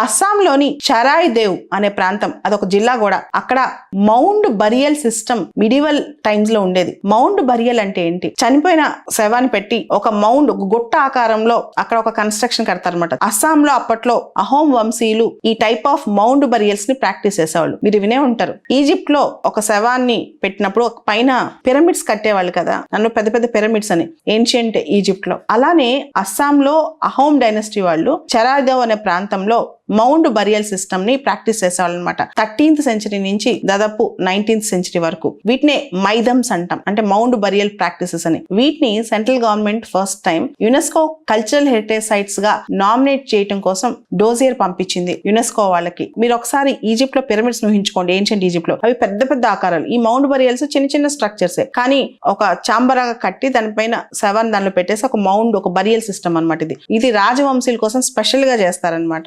అస్సాంలోని చరాయ్ దేవ్ అనే ప్రాంతం, అదొక జిల్లా కూడా, అక్కడ mound burial system medieval times లో ఉండేది. మౌండ్ బరియల్ అంటే ఏంటి? చనిపోయిన శవాన్ని పెట్టి ఒక మౌండ్, ఒక గుట్ట ఆకారంలో అక్కడ ఒక కన్స్ట్రక్షన్ కడతారనమాట. అస్సాంలో అప్పట్లో అహోం వంశీయులు ఈ టైప్ ఆఫ్ మౌండ్ బరియల్స్ ని ప్రాక్టీస్ చేసేవాళ్ళు. మీరు వినే ఉంటారు. ఈజిప్ట్ లో ఒక శవాన్ని పెట్టినప్పుడు పైన పిరమిడ్స్ కట్టేవాళ్ళు కదా, నన్ను పెద్ద పెద్ద పిరమిడ్స్ అని, ఏన్షియంట్ ఈజిప్ట్ లో. అలానే అస్సాంలో అహోం డైనస్టీ వాళ్ళు చరాదేవ్ అనే ప్రాంతంలో మౌండ్ బరియల్ సిస్టమ్ ని ప్రాక్టీస్ చేసేవాళ్ళు అనమాట. 13th సెంచరీ నుంచి దాదాపు 19th సెంచరీ వరకు. వీటినే మైదమ్స్ అంటాం, అంటే మౌండ్ బరియల్ ప్రాక్టీసెస్ అని. వీటిని central government first time UNESCO cultural heritage sites గా నామినేట్ చేయడం కోసం డోజియర్ పంపించింది యునెస్కో వాళ్ళకి. మీరు ఒకసారి ఈజిప్ట్ లో పిరమిడ్స్ ఊహించుకోండి, ఏన్షియంట్ ఈజిప్ట్ లో. అవి పెద్ద పెద్ద ఆకారాలు. ఈ మౌండ్ బరియల్స్ చిన్న చిన్న స్ట్రక్చర్స్, కానీ ఒక చాంబరాగా కట్టి దానిపైన సెవెన్ దానిలో పెట్టేసి ఒక మౌండ్, ఒక బరియల్ సిస్టమ్ అనమాట. ఇది రాజవంశీయుల కోసం స్పెషల్ గా చేస్తారనమాట.